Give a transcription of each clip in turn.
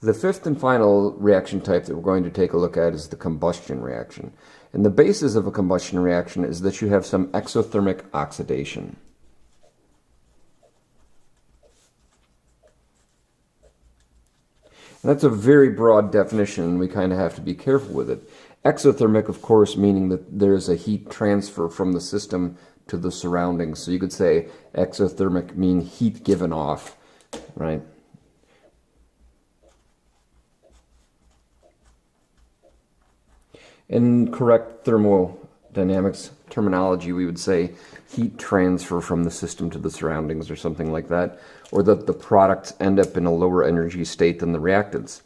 The fifth and final reaction type that we're going to take a look at is the combustion reaction. And the basis of a combustion reaction is that you have some exothermic oxidation. And that's a very broad definition, and we kind of have to be careful with it. Exothermic, of course, meaning that there's a heat transfer from the system to the surroundings. So you could say exothermic mean heat given off, right? In correct thermodynamics terminology, we would say heat transfer from the system to the surroundings or something like that, or that the products end up in a lower energy state than the reactants.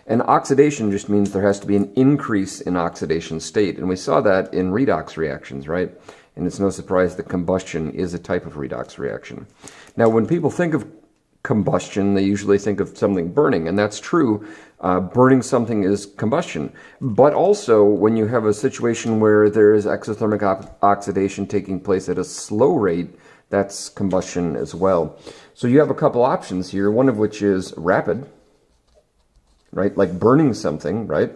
And oxidation just means there has to be an increase in oxidation state, and we saw that in redox reactions, right? And it's no surprise that combustion is a type of redox reaction. Now, when people think of combustion, they usually think of something burning, and that's true. Burning something is combustion. But also, when you have a situation where there is exothermic oxidation taking place at a slow rate, that's combustion as well. So you have a couple options here, one of which is rapid, right? Like burning something, right?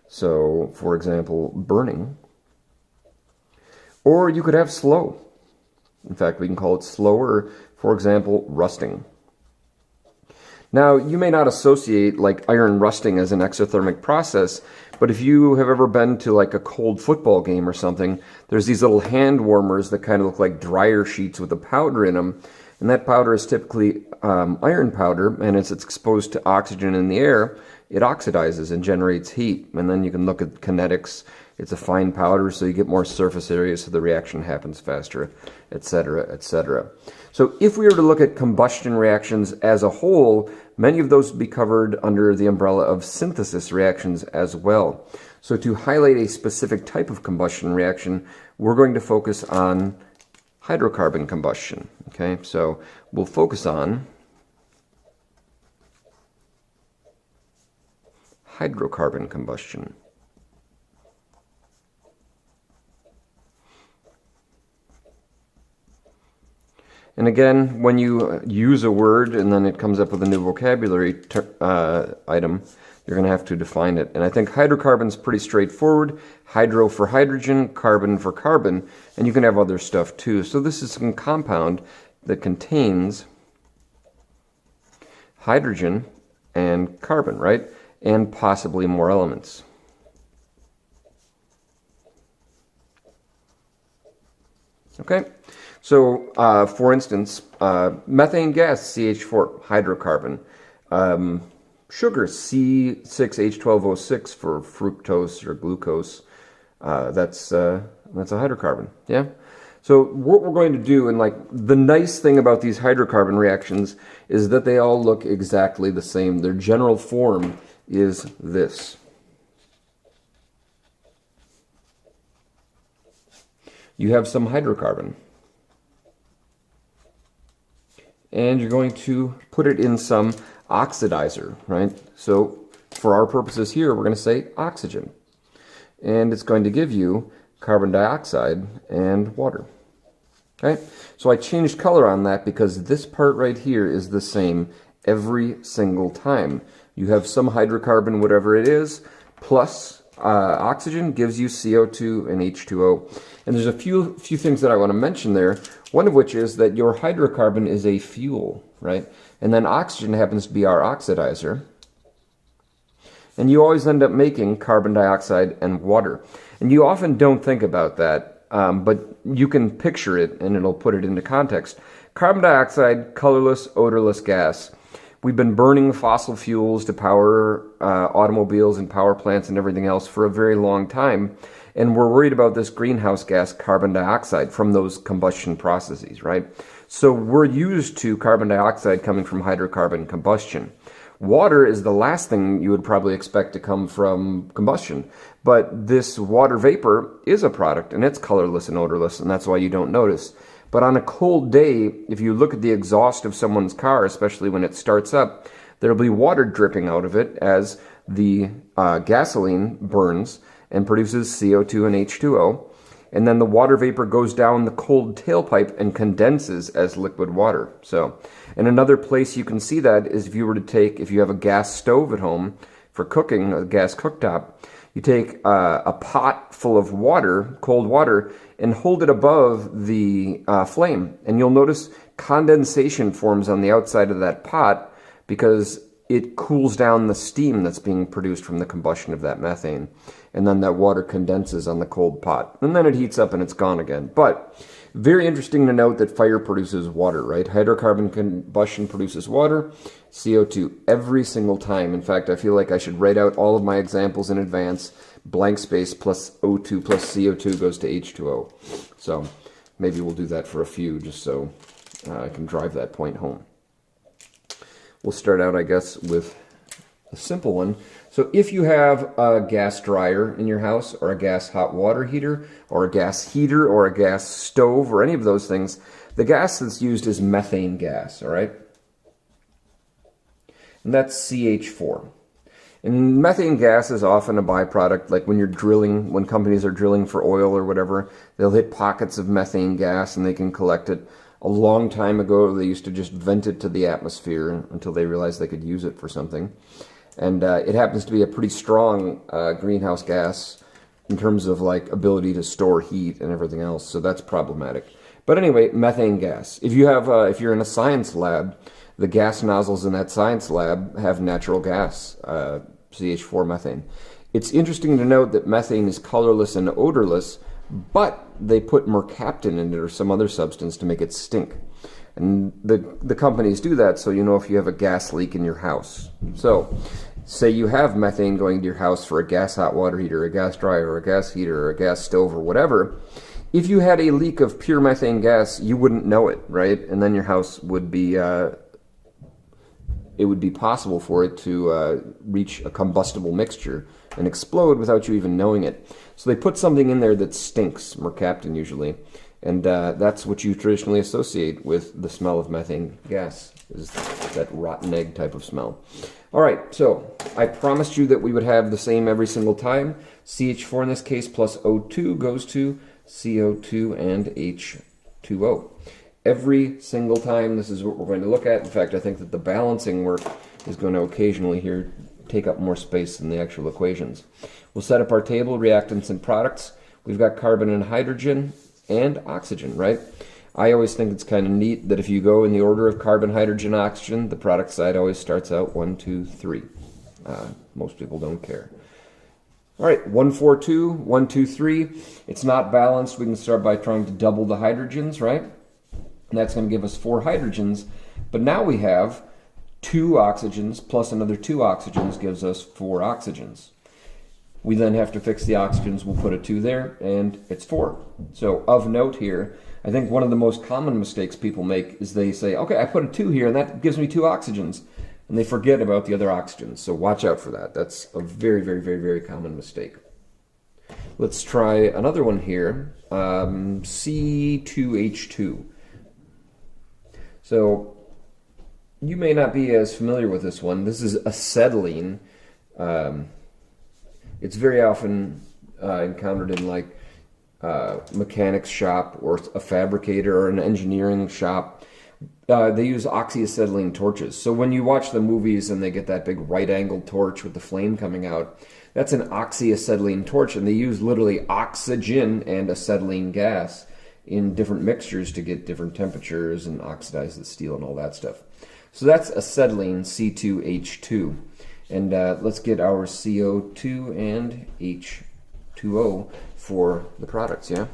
So, for example, burning. Or you could have slow. In fact, we can call it slow, or, for example, rusting. Now, you may not associate like iron rusting as an exothermic process, but if you have ever been to like a cold football game or something, there's these little hand warmers that kind of look like dryer sheets with a powder in them, and that powder is typically iron powder, and as it's exposed to oxygen in the air, it oxidizes and generates heat. And then you can look at kinetics. It's a fine powder, so you get more surface area, so the reaction happens faster, etc., etc. So if we were to look at combustion reactions as a whole, many of those would be covered under the umbrella of synthesis reactions as well. So to highlight a specific type of combustion reaction, we're going to focus on hydrocarbon combustion. Okay, so we'll focus on hydrocarbon combustion. And again, when you use a word and then it comes up with a new vocabulary item, you're going to have to define it. And I think hydrocarbon is pretty straightforward. Hydro for hydrogen, carbon for carbon, and you can have other stuff too. So this is some compound that contains hydrogen and carbon, right? And possibly more elements. Okay? So, for instance, methane gas, CH4, hydrocarbon. Sugar, C6H12O6 for fructose or glucose. That's a hydrocarbon, yeah? So what we're going to do, and like the nice thing about these hydrocarbon reactions is that they all look exactly the same. Their general form is this. You have some hydrocarbon. And you're going to put it in some oxidizer, right? So for our purposes here, we're going to say oxygen. And it's going to give you carbon dioxide and water. Okay? So I changed color on that because this part right here is the same every single time. You have some hydrocarbon, whatever it is, plus oxygen gives you CO2 and H2O. And there's a few things that I want to mention there. One of which is that your hydrocarbon is a fuel, right? And then oxygen happens to be our oxidizer. And you always end up making carbon dioxide and water. And you often don't think about that, but you can picture it and it'll put it into context. Carbon dioxide, colorless, odorless gas. We've been burning fossil fuels to power automobiles and power plants and everything else for a very long time. And we're worried about this greenhouse gas, carbon dioxide, from those combustion processes, right? So we're used to carbon dioxide coming from hydrocarbon combustion. Water is the last thing you would probably expect to come from combustion. But this water vapor is a product, and it's colorless and odorless, and that's why you don't notice. But on a cold day, if you look at the exhaust of someone's car, especially when it starts up, there'll be water dripping out of it as the gasoline burns and produces CO2 and H2O. and then the water vapor goes down the cold tailpipe and condenses as liquid water. So, and another place you can see that is if you have a gas stove at home for cooking, a gas cooktop, you take a pot full of water, cold water, and hold it above the flame, and you'll notice condensation forms on the outside of that pot because it cools down the steam that's being produced from the combustion of that methane, and then that water condenses on the cold pot, and then it heats up and it's gone again. But very interesting to note that fire produces water, right? Hydrocarbon combustion produces water, CO2 every single time. In fact, I feel like I should write out all of my examples in advance. Blank space plus O2 plus CO2 goes to H2O. So maybe we'll do that for a few just so I can drive that point home. We'll start out, I guess, with a simple one. So if you have a gas dryer in your house, or a gas hot water heater, or a gas heater, or a gas stove, or any of those things, the gas that's used is methane gas, all right? And that's CH4. And methane gas is often a byproduct, like when you're drilling, when companies are drilling for oil or whatever, they'll hit pockets of methane gas and they can collect it. A long time ago, they used to just vent it to the atmosphere until they realized they could use it for something. And it happens to be a pretty strong greenhouse gas in terms of like ability to store heat and everything else, so that's problematic. But anyway, methane gas. If you have, if you're in a science lab, the gas nozzles in that science lab have natural gas, CH4 methane. It's interesting to note that methane is colorless and odorless, but they put mercaptan in it or some other substance to make it stink. And the companies do that so you know if you have a gas leak in your house. So, say you have methane going to your house for a gas hot water heater, a gas dryer, or a gas heater, or a gas stove, or whatever. If you had a leak of pure methane gas, you wouldn't know it, right? And then your house would be, it would be possible for it to reach a combustible mixture and explode without you even knowing it. So they put something in there that stinks, mercaptan usually, and that's what you traditionally associate with the smell of methane gas, is that rotten egg type of smell. All right, so I promised you that we would have the same every single time. CH4 in this case plus O2 goes to CO2 and H2O. Every single time, this is what we're going to look at. In fact, I think that the balancing work is going to occasionally here take up more space than the actual equations. We'll set up our table, reactants and products. We've got carbon and hydrogen and oxygen, right? I always think it's kind of neat that if you go in the order of carbon, hydrogen, oxygen, the product side always starts out 1, 2, 3. Most people don't care. All right, 1, 4, 2, 1, 2, 3. It's not balanced. We can start by trying to double the hydrogens, right? And that's going to give us 4 hydrogens. But now we have 2 oxygens plus another 2 oxygens gives us 4 oxygens. We then have to fix the oxygens. We'll put a 2 there, and it's 4. So of note here, I think one of the most common mistakes people make is they say, okay, I put a 2 here, and that gives me 2 oxygens. And they forget about the other oxygens. So watch out for that. That's a very, very, very, very common mistake. Let's try another one here, C2H2. So you may not be as familiar with this one. This is acetylene. It's very often encountered in like mechanics shop or a fabricator or an engineering shop. They use oxyacetylene torches. So when you watch the movies and they get that big right-angled torch with the flame coming out, that's an oxyacetylene torch, and they use literally oxygen and acetylene gas in different mixtures to get different temperatures and oxidize the steel and all that stuff. So that's acetylene, C2H2. And let's get our CO2 and H2O for the products, yeah?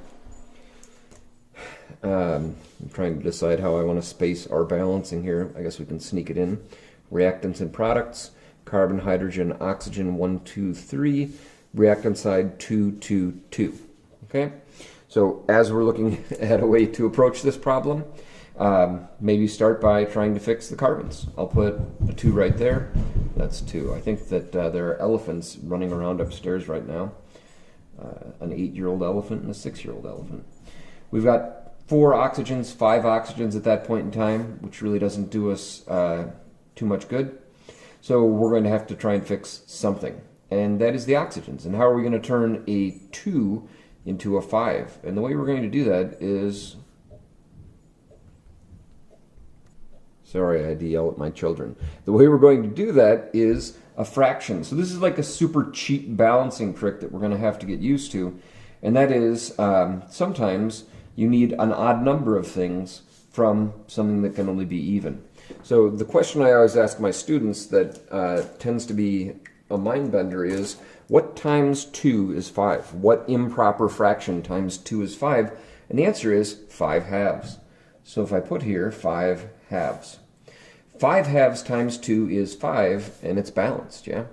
I'm trying to decide how I want to space our balancing here. I guess we can sneak it in. Reactants and products, carbon, hydrogen, oxygen, 1, 2, 3. Reactant side, 2, 2, 2. Okay? So as we're looking at a way to approach this problem, maybe start by trying to fix the carbons. I'll put a 2 right there. That's 2. I think that there are elephants running around upstairs right now. An 8-year-old elephant and a 6-year-old elephant. We've got 4 oxygens, 5 oxygens at that point in time, which really doesn't do us too much good. So we're going to have to try and fix something, and that is the oxygens. And how are we going to turn a 2 into a 5. And the way we're going to do that is... Sorry, I had to yell at my children. The way we're going to do that is a fraction. So this is like a super cheap balancing trick that we're going to have to get used to. And that is, sometimes you need an odd number of things from something that can only be even. So the question I always ask my students that tends to be a mind bender is, what times 2 is 5? What improper fraction times 2 is 5? And the answer is 5 halves. So if I put here 5 halves. 5 halves times 2 is 5, and it's balanced, yeah?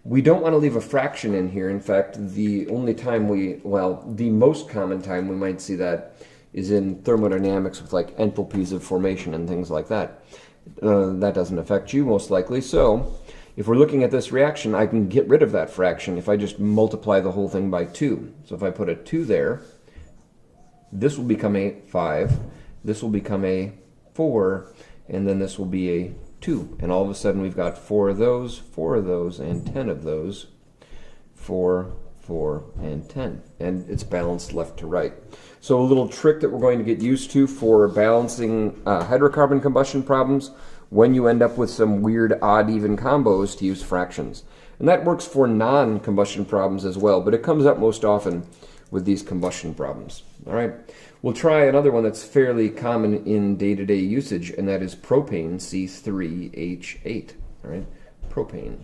We don't want to leave a fraction in here. In fact, the only time the most common time we might see that is in thermodynamics with like enthalpies of formation and things like that. That doesn't affect you most likely. So if we're looking at this reaction, I can get rid of that fraction if I just multiply the whole thing by 2. So if I put a 2 there, this will become a 5, this will become a 4, and then this will be a 2. And all of a sudden we've got 4 of those, and 10 of those. 4, 4, and 10. And it's balanced left to right. So a little trick that we're going to get used to for balancing hydrocarbon combustion problems, when you end up with some weird odd-even combos, to use fractions. And that works for non-combustion problems as well, but it comes up most often with these combustion problems. All right, we'll try another one that's fairly common in day-to-day usage, and that is propane, C3H8. All right, propane.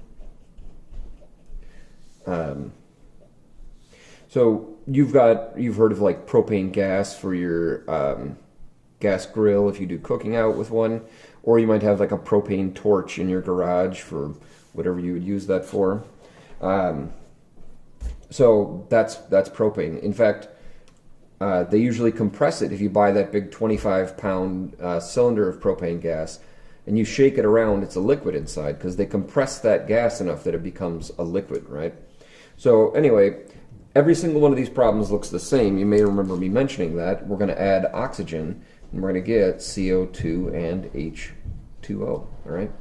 So you've heard of like propane gas for your gas grill if you do cooking out with one, or you might have like a propane torch in your garage for whatever you would use that for. So that's propane. In fact, they usually compress it if you buy that big 25-pound cylinder of propane gas, and you shake it around, it's a liquid inside, because they compress that gas enough that it becomes a liquid, right? So anyway, every single one of these problems looks the same. You may remember me mentioning that. We're going to add oxygen, and we're going to get CO2 and H2O, all right?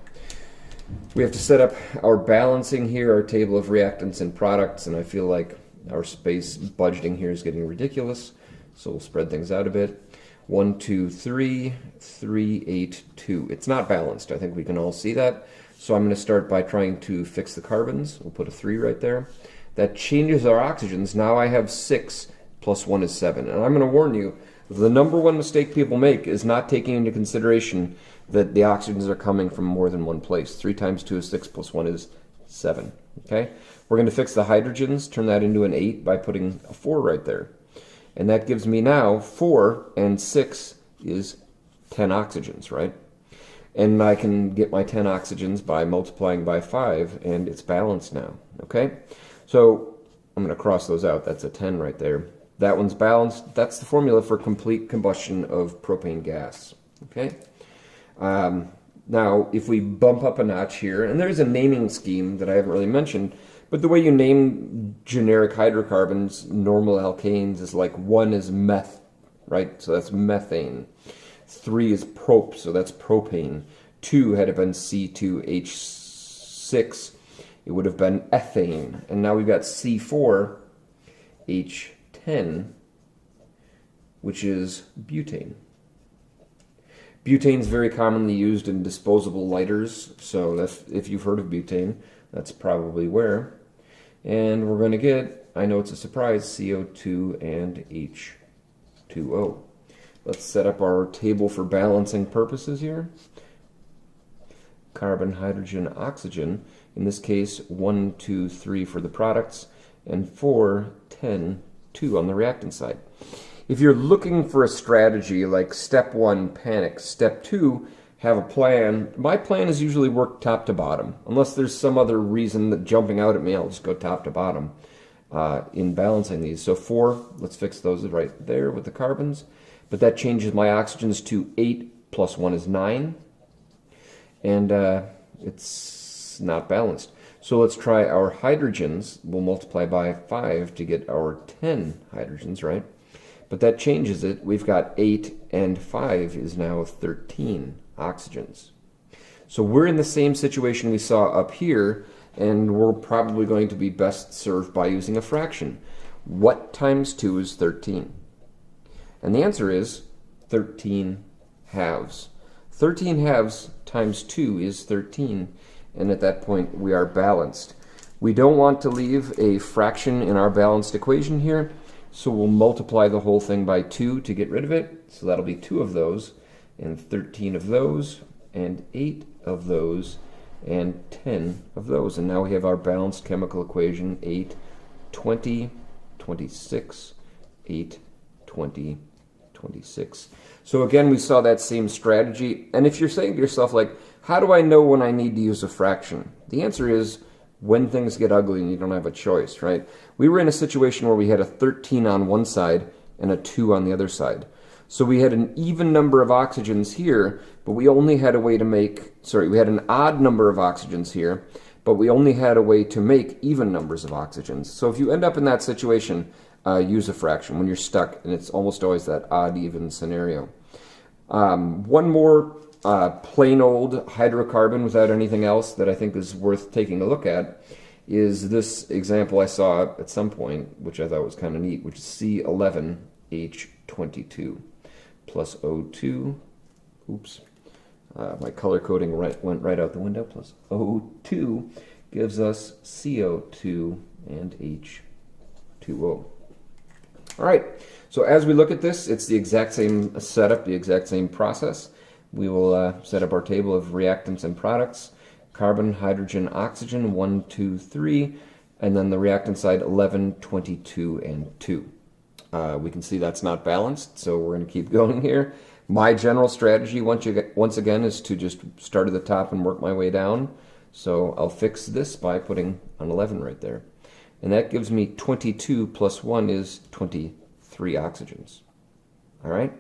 We have to set up our balancing here, our table of reactants and products, and I feel like our space budgeting here is getting ridiculous, so we'll spread things out a bit. 1, 2, 3, 3, 8, 2. It's not balanced. I think we can all see that. So I'm going to start by trying to fix the carbons. We'll put a 3 right there. That changes our oxygens. Now I have 6 plus 1 is 7. And I'm going to warn you, the number one mistake people make is not taking into consideration that the oxygens are coming from more than one place. 3 times 2 is 6 plus 1 is 7. Okay? We're going to fix the hydrogens, turn that into an 8 by putting a 4 right there. And that gives me now 4 and 6 is 10 oxygens, right? And I can get my 10 oxygens by multiplying by 5, and it's balanced now. Okay? So I'm going to cross those out. That's a 10 right there. That one's balanced. That's the formula for complete combustion of propane gas. Okay? Now, if we bump up a notch here, and there's a naming scheme that I haven't really mentioned, but the way you name generic hydrocarbons, normal alkanes, is like 1 is meth, right? So that's methane. 3 is prop, so that's propane. 2 had it been C2H6, it would have been ethane. And now we've got C4H10, which is butane. Butane is very commonly used in disposable lighters, so that's, if you've heard of butane, that's probably where. And we're going to get, I know it's a surprise, CO2 and H2O. Let's set up our table for balancing purposes here. Carbon, hydrogen, oxygen. In this case, 1, 2, 3 for the products, and 4, 10, 2 on the reactant side. If you're looking for a strategy like step 1, panic, step 2, have a plan. My plan is usually work top to bottom. Unless there's some other reason that jumping out at me, I'll just go top to bottom in balancing these. So 4, let's fix those right there with the carbons. But that changes my oxygens to 8 plus 1 is 9. And it's not balanced. So let's try our hydrogens. We'll multiply by 5 to get our 10 hydrogens, right? But that changes it. We've got 8 and 5 is now 13 oxygens. So we're in the same situation we saw up here, and we're probably going to be best served by using a fraction. what times 2 is 13? And the answer is 13 halves. 13 halves times 2 is 13, and at that point we are balanced. We don't want to leave a fraction in our balanced equation here, so we'll multiply the whole thing by 2 to get rid of it. So that'll be 2 of those, and 13 of those, and 8 of those, and 10 of those. And now we have our balanced chemical equation: 8, 20, 26, 8, 20, 26. So again, we saw that same strategy. And if you're saying to yourself, like, how do I know when I need to use a fraction? The answer is when things get ugly and you don't have a choice, right? We were in a situation where we had a 13 on one side and a 2 on the other side. So we had an even number of oxygens here, but we only had a way to make, we had an odd number of oxygens here, but we only had a way to make even numbers of oxygens. So if you end up in that situation, use a fraction when you're stuck, and it's almost always that odd-even scenario. One more plain old hydrocarbon without anything else that I think is worth taking a look at is this example I saw at some point, which I thought was kind of neat, which is C11H22 plus O2. Oops. My color coding went right out the window. Plus O2 gives us CO2 and H2O. All right, so as we look at this, it's the exact same setup, the exact same process. We will set up our table of reactants and products: carbon, hydrogen, oxygen, 1, 2, 3, and then the reactant side 11, 22, and 2. We can see that's not balanced, so we're going to keep going here. My general strategy, once again, is to just start at the top and work my way down. So I'll fix this by putting an 11 right there. And that gives me 22 plus 1 is 23 oxygens. All right?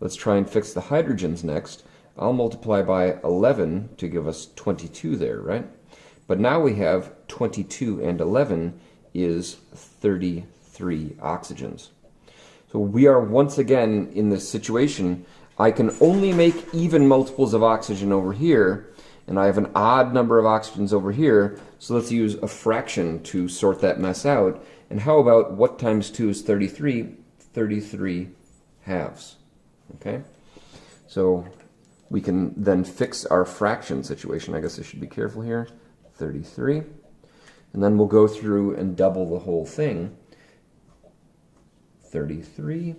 Let's try and fix the hydrogens next. I'll multiply by 11 to give us 22 there, right? But now we have 22 and 11 is 33 oxygens. So we are once again in this situation. I can only make even multiples of oxygen over here, and I have an odd number of oxygens over here, so let's use a fraction to sort that mess out. And how about what times 2 is 33? 33 halves. Okay? So we can then fix our fraction situation. I guess I should be careful here. 33. And then we'll go through and double the whole thing. 33,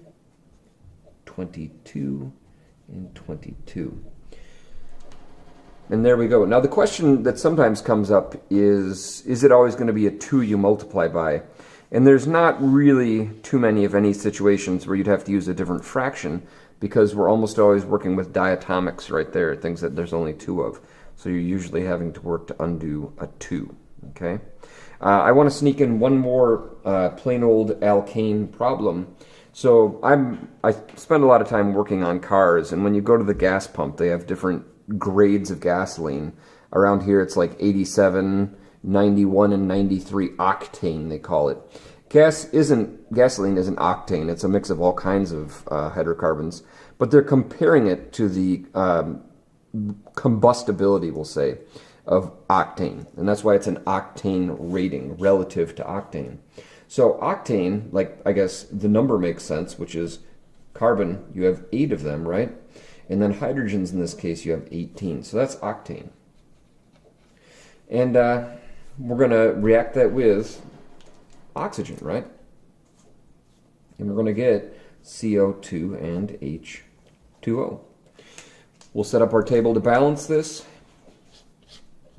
22, and 22. And there we go. Now the question that sometimes comes up is it always going to be a 2 you multiply by? And there's not really too many of any situations where you'd have to use a different fraction, because we're almost always working with diatomics right there, things that there's only 2 of. So you're usually having to work to undo a 2. Okay? I want to sneak in one more plain old alkane problem. So I spend a lot of time working on cars, and when you go to the gas pump, they have different grades of gasoline. Around here it's like 87, 91, and 93 octane, they call it. Gasoline isn't octane. It's a mix of all kinds of hydrocarbons, but they're comparing it to the combustibility, we'll say, of octane, and that's why it's an octane rating relative to octane. So octane, like, I guess the number makes sense, which is carbon, you have 8 of them, right? And then hydrogens, in this case, you have 18. So that's octane. And we're going to react that with oxygen, right? And we're going to get CO2 and H2O. We'll set up our table to balance this.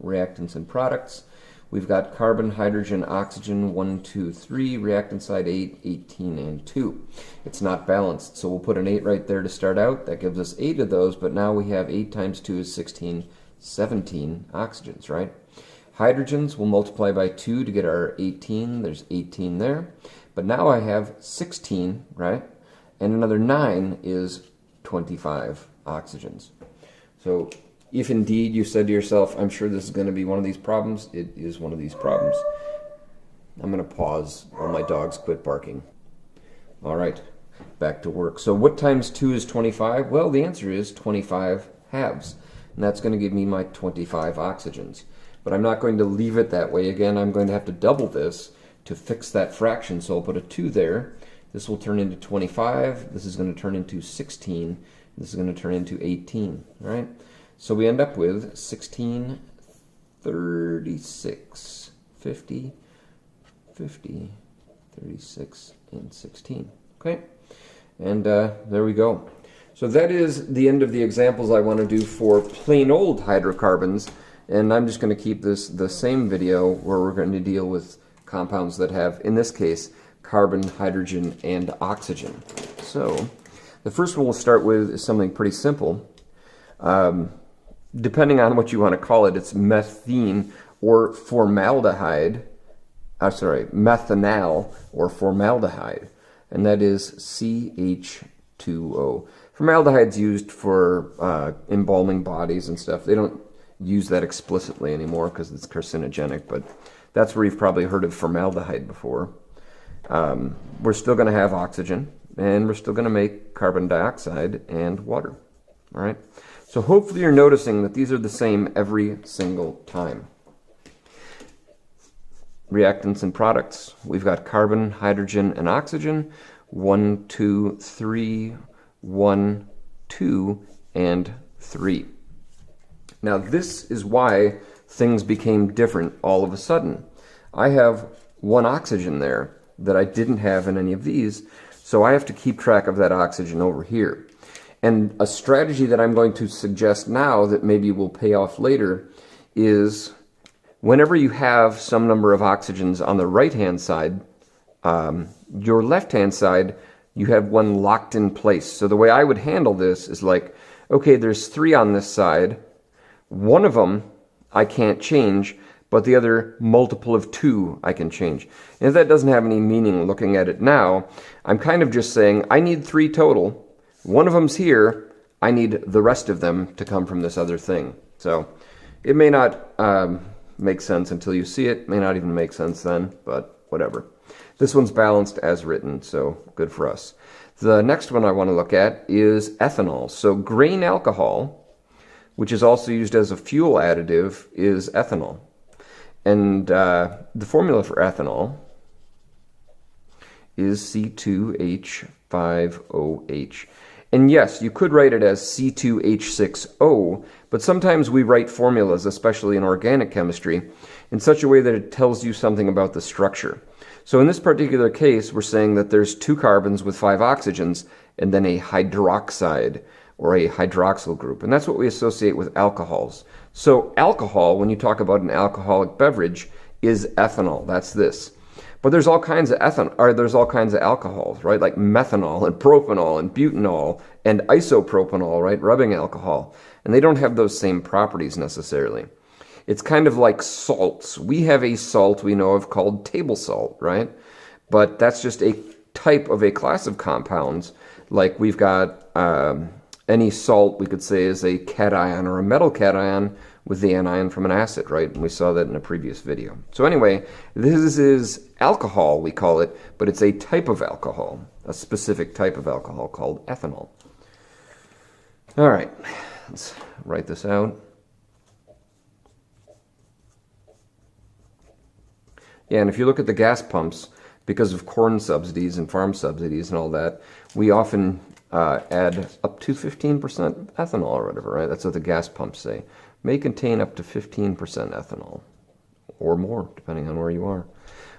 Reactants and products. We've got carbon, hydrogen, oxygen, 1, 2, 3, reactant side 8, 18, and 2. It's not balanced, so we'll put an 8 right there to start out. That gives us 8 of those, but now we have 8 times 2 is 16, 17 oxygens, right? Hydrogens will multiply by 2 to get our 18. There's 18 there. But now I have 16, right? And another 9 is 25 oxygens. So if indeed you said to yourself, I'm sure this is going to be one of these problems, it is one of these problems. I'm going to pause while my dogs quit barking. All right, back to work. So what times 2 is 25? Well, the answer is 25 halves. And that's going to give me my 25 oxygens. But I'm not going to leave it that way. Again, I'm going to have to double this to fix that fraction. So I'll put a 2 there. This will turn into 25. This is going to turn into 16. This is going to turn into 18. All right? So we end up with 16, 36, 50, 50, 36, and 16. Okay? And there we go. So that is the end of the examples I want to do for plain old hydrocarbons. And I'm just going to keep this the same video where we're going to deal with compounds that have, in this case, carbon, hydrogen, and oxygen. So the first one we'll start with is something pretty simple. Depending on what you want to call it, it's methane or formaldehyde. Methanol or formaldehyde. And that is CH2O. Formaldehyde's used for embalming bodies and stuff. They don't use that explicitly anymore because it's carcinogenic, but that's where you've probably heard of formaldehyde before. We're still going to have oxygen, and we're still going to make carbon dioxide and water. All right? So hopefully you're noticing that these are the same every single time. Reactants and products. We've got carbon, hydrogen, and oxygen. 1, 2, 3, 1, 2, and 3. Now this is why things became different all of a sudden. I have 1 oxygen there that I didn't have in any of these, so I have to keep track of that oxygen over here. And a strategy that I'm going to suggest now that maybe will pay off later is whenever you have some number of oxygens on the right-hand side, your left-hand side, you have 1 locked in place. So the way I would handle this is like, okay, there's 3 on this side. One of them I can't change, but the other multiple of 2 I can change. And if that doesn't have any meaning looking at it now, I'm kind of just saying I need 3 total. One of them's here. I need the rest of them to come from this other thing. So it may not make sense until you see it. May not even make sense then, but whatever. This one's balanced as written, so good for us. The next one I want to look at is ethanol. So grain alcohol, which is also used as a fuel additive, is ethanol. And the formula for ethanol is C2H5OH. And yes, you could write it as C2H6O, but sometimes we write formulas, especially in organic chemistry, in such a way that it tells you something about the structure. So in this particular case, we're saying that there's 2 carbons with 5 oxygens and then a hydroxide or a hydroxyl group. And that's what we associate with alcohols. So alcohol, when you talk about an alcoholic beverage, is ethanol. That's this. But there's all kinds of there's all kinds of alcohols, right? Like methanol and propanol and butanol and isopropanol, right? Rubbing alcohol. And they don't have those same properties necessarily. It's kind of like salts. We have a salt we know of called table salt, right? But that's just a type of a class of compounds. Like we've got any salt we could say is a cation or a metal cation with the anion from an acid, right? And we saw that in a previous video. So anyway, this is alcohol, we call it, but it's a type of alcohol, a specific type of alcohol called ethanol. All right, let's write this out. Yeah, and if you look at the gas pumps, because of corn subsidies and farm subsidies and all that, we often add up to 15% ethanol or whatever, right? That's what the gas pumps say. May contain up to 15% ethanol or more, depending on where you are.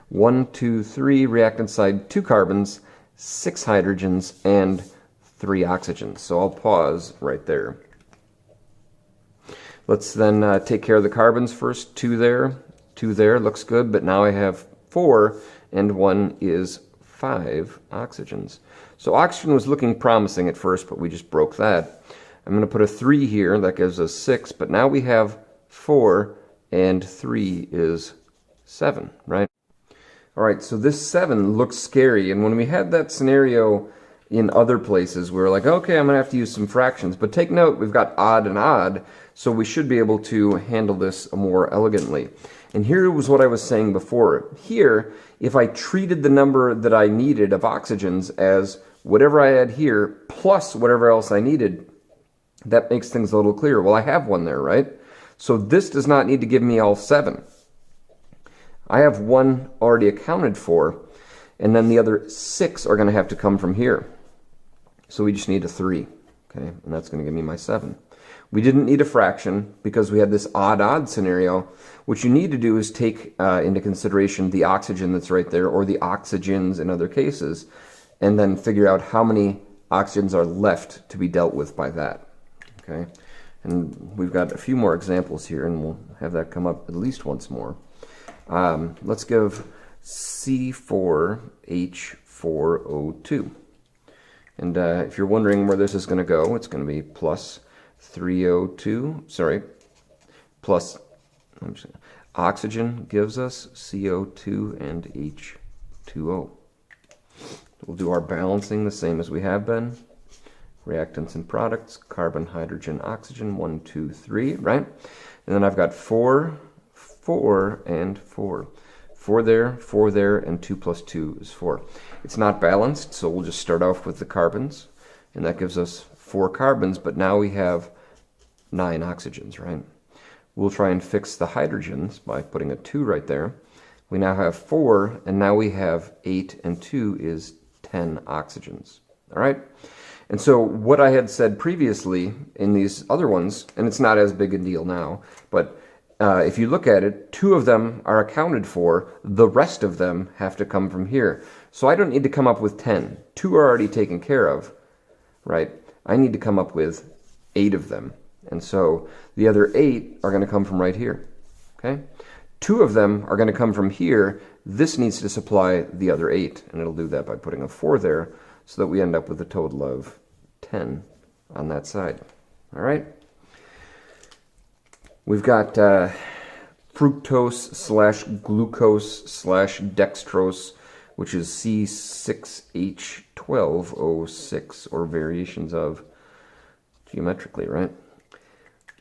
1, 2, 3 reactant side, 2 carbons, 6 hydrogens, and 3 oxygens. So I'll pause right there. Let's then take care of the carbons first. 2 there, 2 there, looks good, but now I have 4, and 1 is 5 oxygens. So oxygen was looking promising at first, but we just broke that. I'm going to put a 3 here, that gives us 6, but now we have 4, and 3 is 7, right? All right, so this 7 looks scary, and when we had that scenario in other places, we were like, okay, I'm going to have to use some fractions. But take note, we've got odd and odd, so we should be able to handle this more elegantly. And here was what I was saying before. Here, if I treated the number that I needed of oxygens as whatever I had here plus whatever else I needed, that makes things a little clearer. Well, I have 1 there, right? So this does not need to give me all 7. I have 1 already accounted for, and then the other 6 are going to have to come from here. So we just need a 3, okay, and that's going to give me my 7. We didn't need a fraction because we had this odd-odd scenario. What you need to do is take into consideration the oxygen that's right there, or the oxygens in other cases, and then figure out how many oxygens are left to be dealt with by that, okay? And we've got a few more examples here, and we'll have that come up at least once more. Let's give C4H4O2. And if you're wondering where this is going to go, it's going to be plus 3O2, plus oxygen gives us CO2 and H2O. We'll do our balancing the same as we have been. Reactants and products, carbon, hydrogen, oxygen, 1, 2, 3, right? And then I've got 4, 4, and 4. 4 there, and 2 plus 2 is 4. It's not balanced, so we'll just start off with the carbons, and that gives us 4 carbons, but now we have 9 oxygens, right? We'll try and fix the hydrogens by putting a 2 right there. We now have 4, and now we have 8, and 2 is 10 oxygens, all right? And so what I had said previously in these other ones, and it's not as big a deal now, but if you look at it, 2 of them are accounted for. The rest of them have to come from here. So I don't need to come up with 10. 2 are already taken care of, right? I need to come up with 8 of them. And so the other 8 are going to come from right here, okay? 2 of them are going to come from here. This needs to supply the other 8, and it'll do that by putting a 4 there, so that we end up with a total of 10 on that side, all right? We've got fructose slash glucose slash dextrose, which is C6H12O6, or variations of geometrically, right?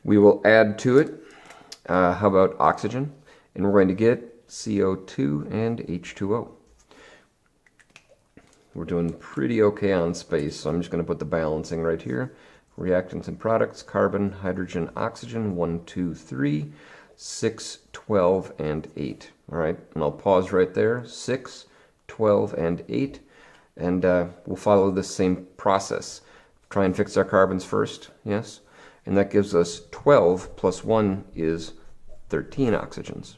We will add to it, how about oxygen? And we're going to get CO2 and H2O. We're doing pretty okay on space, so I'm just going to put the balancing right here. Reactants and products, carbon, hydrogen, oxygen, 1, 2, 3, 6, 12, and 8. All right, and I'll pause right there, 6, 12, and 8, and we'll follow this same process. Try and fix our carbons first, yes? And that gives us 12 plus 1 is 13 oxygens.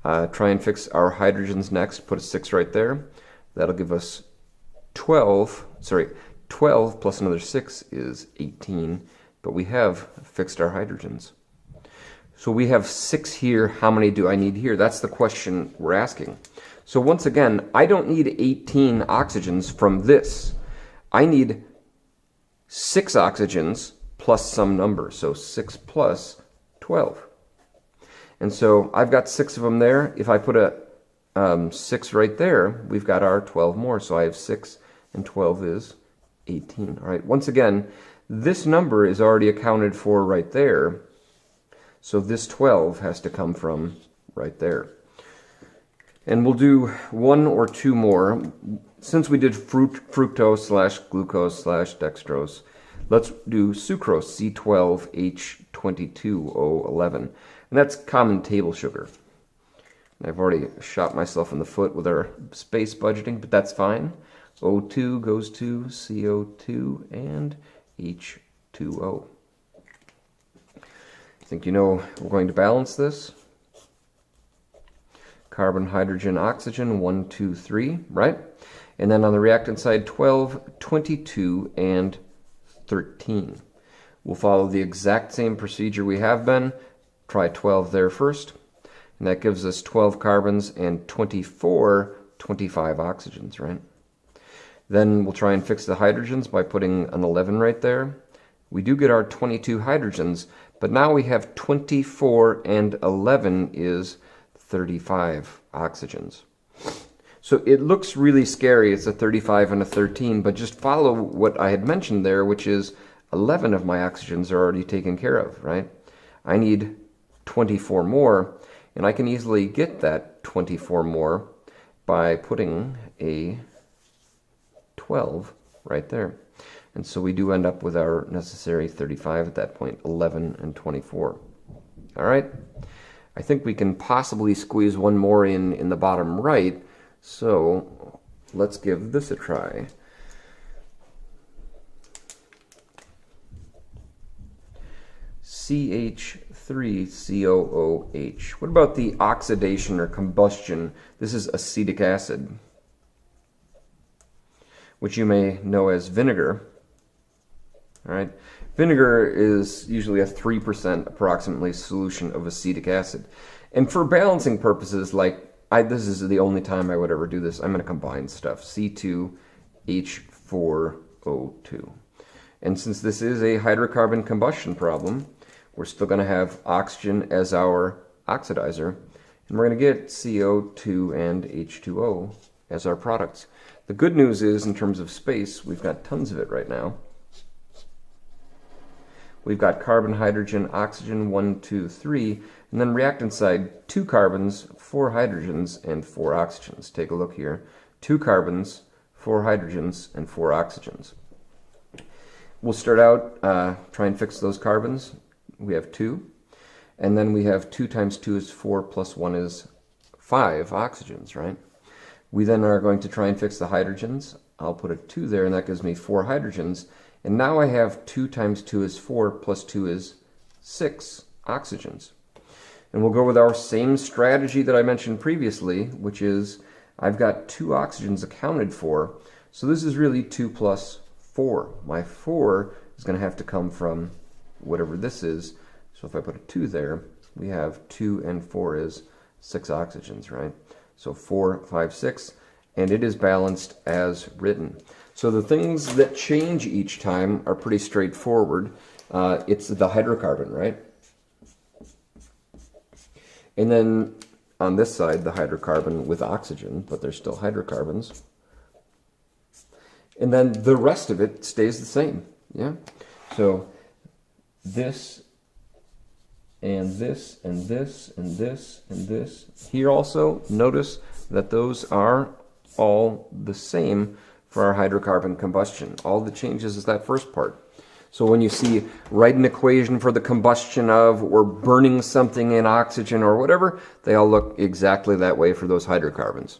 Try and fix our hydrogens next, put a 6 right there. That'll give us 12 plus another 6 is 18, but we have fixed our hydrogens. So we have 6 here. How many do I need here? That's the question we're asking. So once again, I don't need 18 oxygens from this. I need 6 oxygens plus some number, so 6 plus 12. And so I've got 6 of them there. If I put a 6 right there, we've got our 12 more. So I have 6 and 12 is 18. All right, once again, this number is already accounted for right there. So this 12 has to come from right there. And we'll do 1 or 2 more. Since we did fructose slash glucose slash dextrose, let's do sucrose, C12H22O11. And that's common table sugar. And I've already shot myself in the foot with our space budgeting, but that's fine. O2 goes to CO2 and H2O. I think you know we're going to balance this. Carbon, hydrogen, oxygen, 1, 2, 3, right? And then on the reactant side, 12, 22, and 13. We'll follow the exact same procedure we have been. Try 12 there first. And that gives us 12 carbons and 25 oxygens, right? Then we'll try and fix the hydrogens by putting an 11 right there. We do get our 22 hydrogens, but now we have 24 and 11 is 35 oxygens. So it looks really scary. It's a 35 and a 13, but just follow what I had mentioned there, which is 11 of my oxygens are already taken care of, right? I need 24 more, and I can easily get that 24 more by putting a 12 right there. And so we do end up with our necessary 35 at that point, 11 and 24. All right. I think we can possibly squeeze one more in the bottom right. So let's give this a try. CH3COOH. What about the oxidation or combustion? This is acetic acid, which you may know as vinegar. All right. Vinegar is usually a 3% approximately solution of acetic acid. And for balancing purposes, like this is the only time I would ever do this, I'm going to combine stuff. C2H4O2. And since this is a hydrocarbon combustion problem, we're still going to have oxygen as our oxidizer, and we're going to get CO2 and H2O as our products. The good news is, in terms of space, we've got tons of it right now. We've got carbon, hydrogen, oxygen, 1, 2, 3, and then reactant side, 2 carbons, 4 hydrogens, and 4 oxygens. Take a look here. 2 carbons, 4 hydrogens, and 4 oxygens. We'll start out, try and fix those carbons. We have 2, and then we have 2 times 2 is 4 plus 1 is 5 oxygens, right? We then are going to try and fix the hydrogens. I'll put a 2 there, and that gives me 4 hydrogens. And now I have 2 times 2 is 4 plus 2 is 6 oxygens. And we'll go with our same strategy that I mentioned previously, which is I've got 2 oxygens accounted for. So this is really 2 plus 4. My 4 is going to have to come from whatever this is. So if I put a 2 there, we have 2 and 4 is 6 oxygens, right? So 4, 5, 6, and it is balanced as written. So the things that change each time are pretty straightforward. It's the hydrocarbon, right? And then on this side, the hydrocarbon with oxygen, but there's still hydrocarbons. And then the rest of it stays the same, yeah? So this, and this, and this, and this, and this. Here also, notice that those are all the same for our hydrocarbon combustion. All the changes is that first part. So when you see write an equation for the combustion of or burning something in oxygen or whatever, they all look exactly that way for those hydrocarbons.